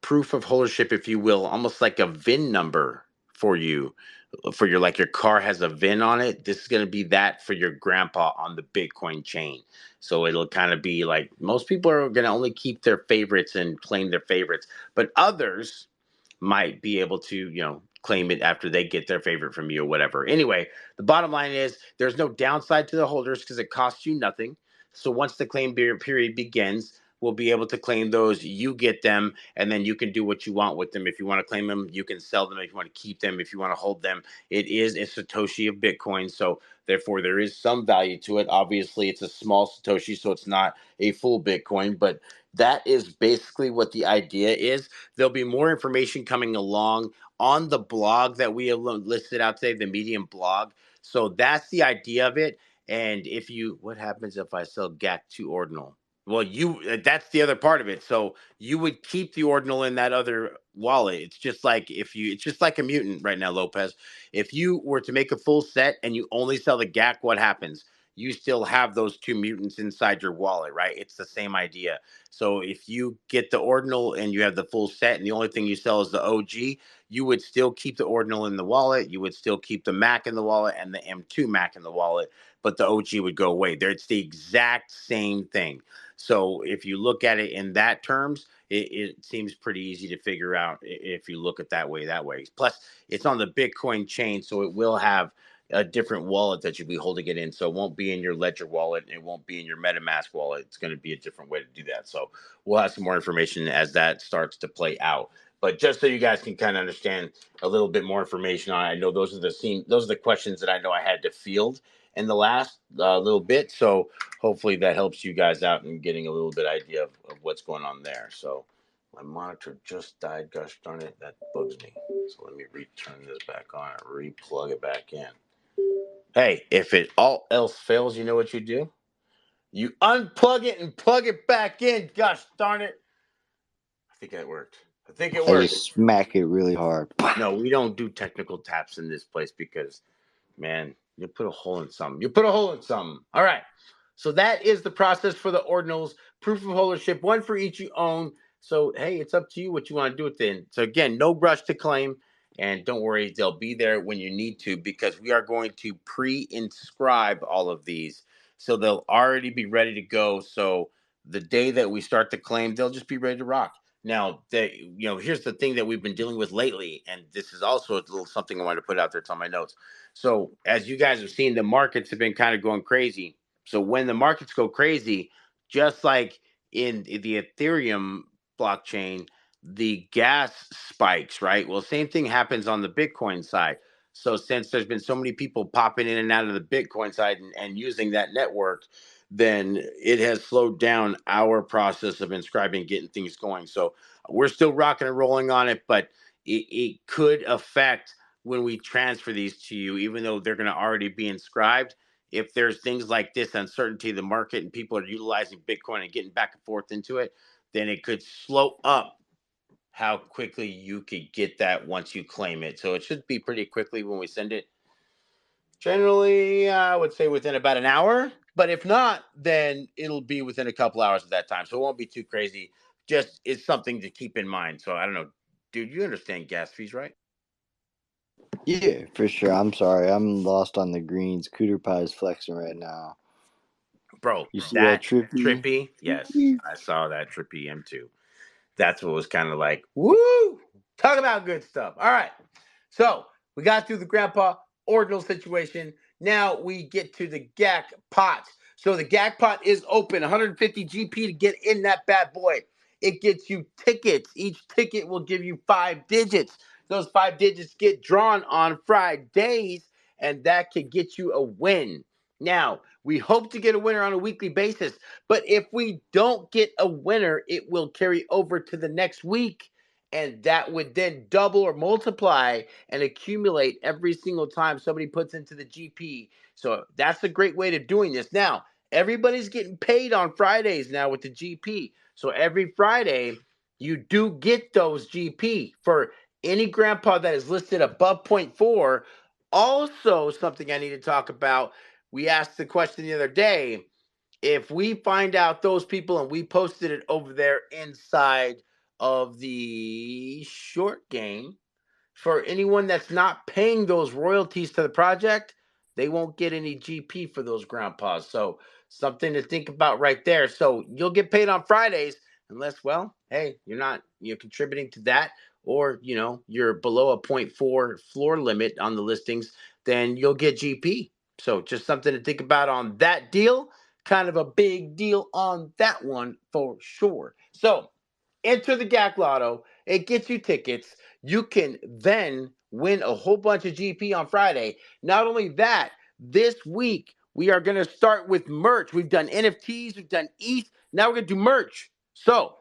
proof of ownership, if you will, almost like a VIN number for you, for your, like your car has a VIN on it. This is going to be that for your grandpa on the Bitcoin chain. So it'll kind of be like, most people are going to only keep their favorites and claim their favorites, but others might be able to, claim it after they get their favorite from you or whatever. Anyway, the bottom line is there's no downside to the holders because it costs you nothing. So once the claim period begins, we'll be able to claim those. You get them, and then you can do what you want with them. If you want to claim them, you can sell them. If you want to keep them, if you want to hold them, it is a Satoshi of Bitcoin. So therefore, there is some value to it. Obviously, it's a small Satoshi, so it's not a full Bitcoin, but that is basically what the idea is. There'll be more information coming along on the blog that we have listed out today, the Medium blog. So that's the idea of it. And what happens if I sell GAC to Ordinal? Well, that's the other part of it. So you would keep the Ordinal in that other wallet. It's just like a Mutant right now, Lopez. If you were to make a full set and you only sell the GAC, what happens? You still have those two Mutants inside your wallet, right? It's the same idea. So if you get the Ordinal and you have the full set and the only thing you sell is the OG, you would still keep the Ordinal in the wallet. You would still keep the Mac in the wallet and the M2 Mac in the wallet, but the OG would go away. It's the exact same thing. So if you look at it in that terms, it seems pretty easy to figure out if you look at that way. Plus, it's on the Bitcoin chain, so it will have a different wallet that you'll be holding it in. So it won't be in your Ledger wallet, and it won't be in your MetaMask wallet. It's going to be a different way to do that. So we'll have some more information as that starts to play out. But just so you guys can kind of understand a little bit more information on it, I know those are the questions that I know I had to field in the last little bit. So hopefully that helps you guys out in getting a little bit idea of what's going on there. So my monitor just died. Gosh darn it, that bugs me. So let me return this back on and re-plug it back in. Hey, if it all else fails, you know what you do? You unplug it and plug it back in. Gosh darn it. I think that worked. I think it I worked. just smack it really hard. No, we don't do technical taps in this place because, man, you put a hole in something. You put a hole in something. All right. So that is the process for the ordinals. Proof of ownership, one for each you own. So, hey, it's up to you what you want to do with it. So, again, no rush to claim. And don't worry, they'll be there when you need to because we are going to pre-inscribe all of these. So they'll already be ready to go. So the day that we start to claim, they'll just be ready to rock. Now, here's the thing that we've been dealing with lately, and this is also a little something I wanted to put out there. It's on my notes. So, as you guys have seen, the markets have been kind of going crazy. So, when the markets go crazy, just like in the Ethereum blockchain, the gas spikes, right? Well, same thing happens on the Bitcoin side. So, since there's been so many people popping in and out of the Bitcoin side and using that network, then it has slowed down our process of inscribing, getting things going. So we're still rocking and rolling on it, but it could affect when we transfer these to you, even though they're going to already be inscribed. If there's things like this uncertainty in the market and people are utilizing Bitcoin and getting back and forth into it, then it could slow up how quickly you could get that once you claim it. So it should be pretty quickly when we send it. Generally, I would say within about an hour. But if not, then it'll be within a couple hours of that time. So it won't be too crazy. Just it's something to keep in mind. So I don't know. Dude, you understand gas fees, right? Yeah, for sure. I'm sorry. I'm lost on the greens. Cooter Pie is flexing right now. bro. You see that That trippy? Trippy, yes, I saw that Trippy M2. That's what was kind of like, woo! Talk about good stuff. All right. So we got through the Grandpa Ordinal situation. Now we get to the GACCPOT. So the GACCPOT is open, 150 GP to get in that bad boy. It gets you tickets. Each ticket will give you 5 digits. Those 5 digits get drawn on Fridays, and that could get you a win. Now, we hope to get a winner on a weekly basis, but if we don't get a winner, it will carry over to the next week, and that would then double or multiply and accumulate every single time somebody puts into the GP. So that's a great way to doing this. Now, everybody's getting paid on Fridays now with the GP. So every Friday, you do get those GP for any grandpa that is listed above point 0.4. Also, something I need to talk about. We asked the question the other day, if we find out those people and we posted it over there inside of the short game, for anyone that's not paying those royalties to the project, they won't get any GP for those grandpas. So something to think about right there. So you'll get paid on Fridays unless, well, hey, you're contributing to that, or you're below a point 0.4 floor limit on the listings, then you'll get GP. So just something to think about on that deal. Kind of a big deal on that one for sure. So enter the GAC Lotto. It gets you tickets. You can then win a whole bunch of GP on Friday. Not only that, this week we are going to start with merch. We've done NFTs, we've done ETH. Now we're going to do merch. So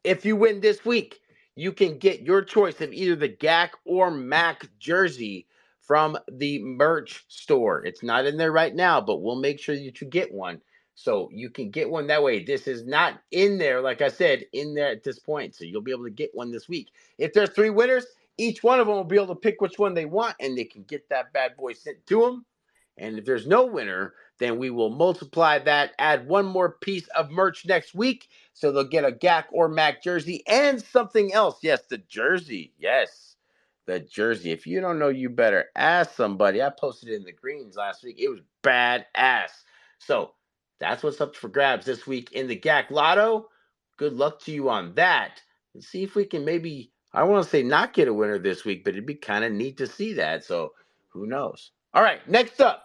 if you win this week, you can get your choice of either the GAC or MAC jersey from the merch store. It's not in there right now, but we'll make sure that you get one. So you can get one that way. This is not in there, like I said, in there at this point. So you'll be able to get one this week. If there's 3 winners, each one of them will be able to pick which one they want, and they can get that bad boy sent to them. And if there's no winner, then we will multiply that, add one more piece of merch next week. So they'll get a GAC or MAC jersey and something else. Yes, the jersey. Yes, the jersey. If you don't know, you better ask somebody. I posted it in the greens last week. It was badass. So that's what's up for grabs this week in the GAC Lotto. Good luck to you on that. And see if we can maybe, I want to say not get a winner this week, but it'd be kind of neat to see that. So who knows? All right, next up,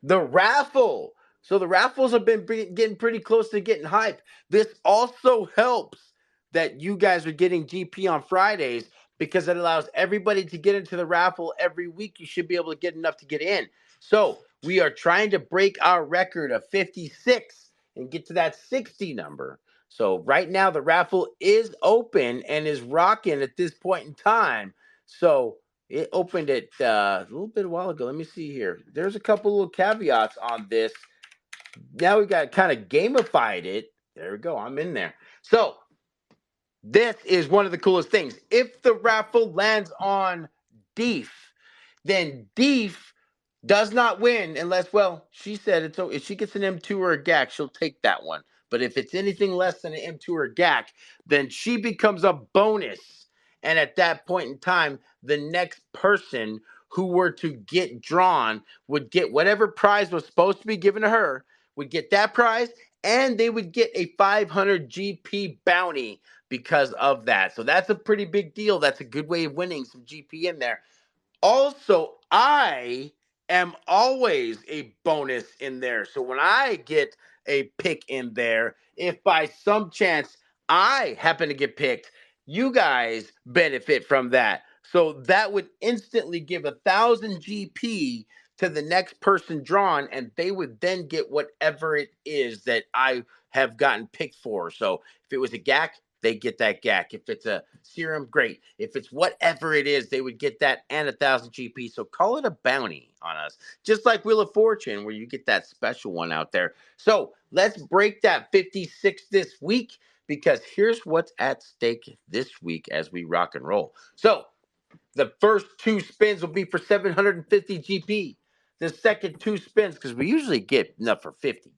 the raffle. So the raffles have been getting pretty close to getting hype. This also helps that you guys are getting GP on Fridays because it allows everybody to get into the raffle every week. You should be able to get enough to get in. So we are trying to break our record of 56 and get to that 60 number. So right now the raffle is open and is rocking at this point in time. So it opened it a little bit a while ago. Let me see here. There's a couple little caveats on this. Now we got kind of gamified it. There we go. I'm in there. So this is one of the coolest things. If the raffle lands on Deef, then Deef does not win unless, well, she said it's so if she gets an M2 or a GAC, she'll take that one. But if it's anything less than an M2 or a GAC, then she becomes a bonus. And at that point in time, the next person who were to get drawn would get whatever prize was supposed to be given to her, would get that prize, and they would get a 500 GP bounty because of that. So that's a pretty big deal. That's a good way of winning some GP in there. Also, I am always a bonus in there. So when I get a pick in there, if by some chance I happen to get picked, you guys benefit from that. So that would instantly give 1,000 GP to the next person drawn, and they would then get whatever it is that I have gotten picked for. So if it was a GAC, they get that GAC. If it's a serum, great. If it's whatever it is, they would get that and 1,000 GP. So call it a bounty on us, just like Wheel of Fortune, where you get that special one out there. So let's break that 56 this week, because here's what's at stake this week as we rock and roll. So the first 2 spins will be for 750 GP. The second 2 spins, because we usually get enough for 50.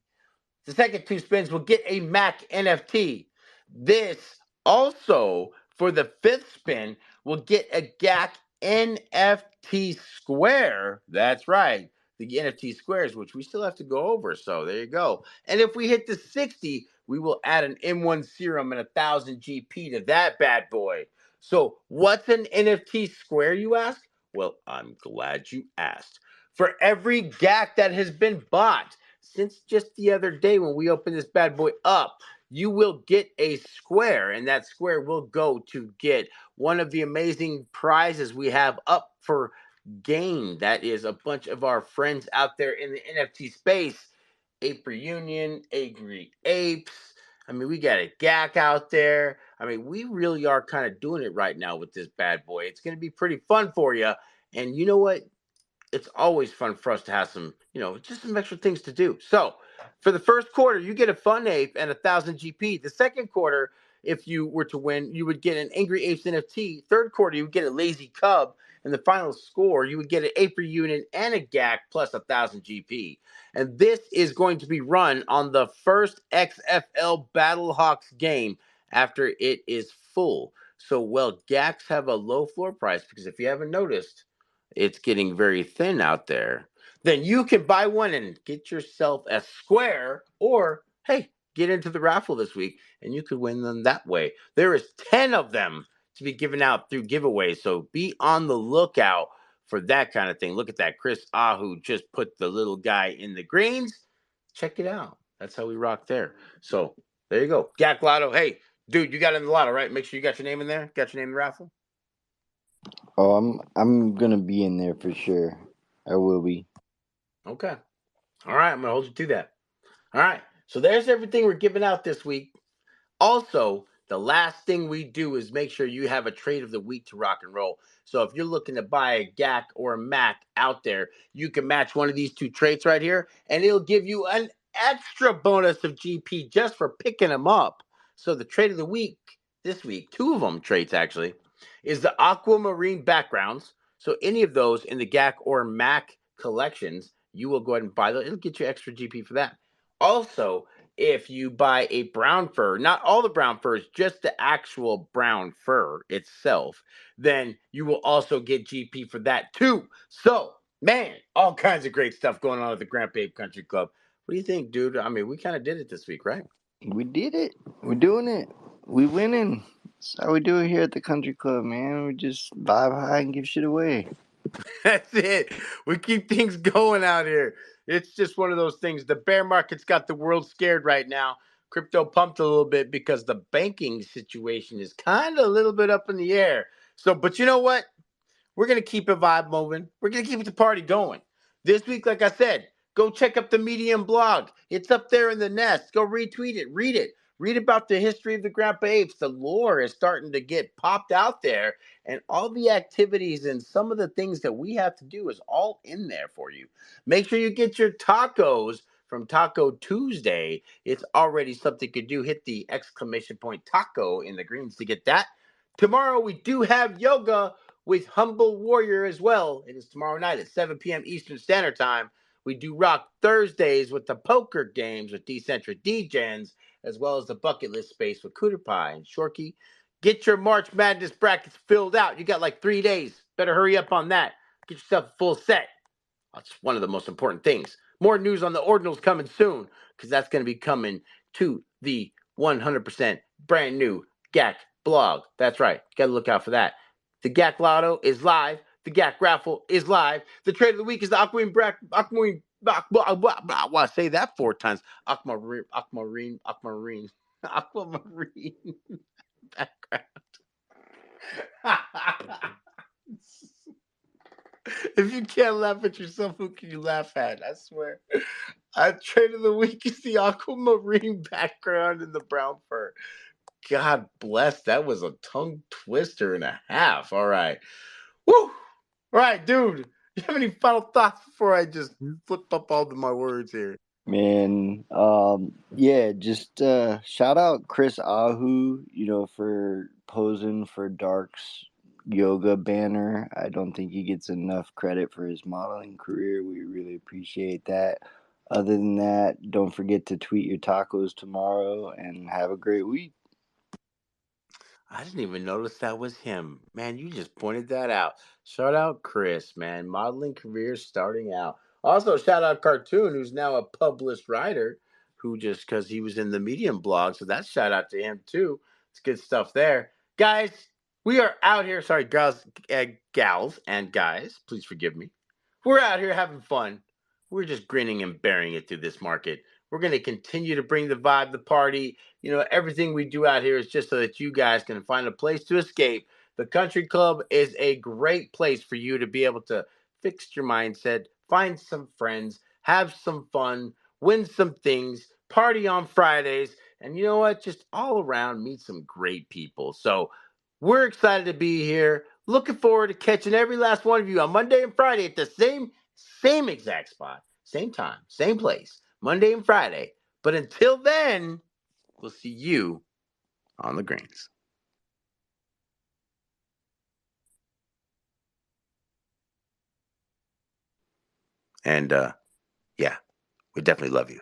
The second 2 spins will get a MAC NFT. This also, for the 5th spin, will get a GAC NFT Square. That's right. the NFT squares, which we still have to go over. So there you go. And if we hit the 60, we will add an M1 serum and 1,000 GP to that bad boy. So what's an NFT square, you ask? Well, I'm glad you asked. For every GAC that has been bought since just the other day when we opened this bad boy up, you will get a square, and that square will go to get one of the amazing prizes we have up for game. That is a bunch of our friends out there in the NFT space. Ape Reunion, Angry Apes. I mean, we got a GAC out there. I mean, we really are kind of doing it right now with this bad boy. It's going to be pretty fun for you. And you know what? It's always fun for us to have some, just some extra things to do. So for the first quarter, you get a fun ape and 1,000 GP. The second quarter, if you were to win, you would get an Angry Apes NFT. Third quarter, you would get a Lazy Cub. And the final score, you would get an Ape Reunion and a GAC plus 1,000 GP. And this is going to be run on the first XFL Battlehawks game after it is full. So, well, GACs have a low floor price because if you haven't noticed, it's getting very thin out there. Then you can buy one and get yourself a square, or hey, get into the raffle this week and you could win them that way. There is 10 of them to be given out through giveaways, so be on the lookout for that kind of thing. Look at that. Chris Ahu just put the little guy in the greens. Check it out. That's how we rock there. So there you go. Gak Lotto. Hey, dude, you got in the lotto, right? Make sure you got your name in there. Got your name in the raffle? Oh, I'm gonna be in there for sure. I will be. Okay. All right. I'm going to hold you to that. All right. So there's everything we're giving out this week. Also, the last thing we do is make sure you have a trade of the week to rock and roll. So if you're looking to buy a GAC or a MAC out there, you can match one of these two traits right here, and it'll give you an extra bonus of GP just for picking them up. So the trade of the week this week, two of them traits actually, is the aquamarine backgrounds. So any of those in the GAC or MAC collections, you will go ahead and buy those. It'll get you extra GP for that. Also, if you buy a brown fur, not all the brown furs, just the actual brown fur itself, then you will also get GP for that too. So, man, all kinds of great stuff going on at the Grandpa Ape Country Club. What do you think, dude? I mean, we kind of did it this week, right? We did it. We're doing it. We winning. That's how we do it here at the country club, man. We just vibe high and give shit away. That's it. We keep things going out here. It's just one of those things. The bear market's got the world scared right now. Crypto pumped a little bit because the banking situation is kind of a little bit up in the air. So, but you know what? We're going to keep a vibe moving. We're going to keep the party going. This week, like I said, go check up the Medium blog. It's up there in the nest. Go retweet it, read it. Read about the history of the Grandpa Apes. The lore is starting to get popped out there, and all the activities and some of the things that we have to do is all in there for you. Make sure you get your tacos from Taco Tuesday. It's already something you do. Hit the exclamation point taco in the greens to get that. Tomorrow we do have yoga with Humble Warrior as well. It is tomorrow night at 7 p.m. Eastern Standard Time. We do rock Thursdays with the poker games with Decentra Degens, as well as the bucket list space with Cooter Pie and Shorkey. Get your March Madness brackets filled out. You got like 3 days. Better hurry up on that. Get yourself a full set. That's one of the most important things. More news on the Ordinals coming soon, because that's going to be coming to the 100% brand new GAC blog. That's right. Got to look out for that. The GAC Lotto is live. The GAC raffle is live. The trade of the week is the Aquamarine. I want to say that 4 times. Aquamarine background. If you can't laugh at yourself, who can you laugh at? I swear. I trade of the week is the aquamarine background in the brown fur. God bless. That was a tongue twister and a half. All right. Woo! All right, dude. You have any final thoughts before I just flip up all of my words here? Man, yeah, just shout out Chris Ahu, for posing for Dark's yoga banner. I don't think he gets enough credit for his modeling career. We really appreciate that. Other than that, don't forget to tweet your tacos tomorrow and have a great week. I didn't even notice that was him. Man, you just pointed that out. Shout out Chris, man. Modeling career starting out. Also, shout out Cartoon, who's now a published writer, who just because he was in the Medium blog, so that's shout out to him too. It's good stuff there, guys. We are out here. Sorry, girls, gals, and guys. Please forgive me. We're out here having fun. We're just grinning and bearing it through this market. We're going to continue to bring the vibe, the party. Everything we do out here is just so that you guys can find a place to escape. The country club is a great place for you to be able to fix your mindset, find some friends, have some fun, win some things, party on Fridays, and you know what? Just all around meet some great people. So we're excited to be here. Looking forward to catching every last one of you on Monday and Friday at the same exact spot, same time, same place, Monday and Friday. But until then, we'll see you on the greens. And yeah, we definitely love you.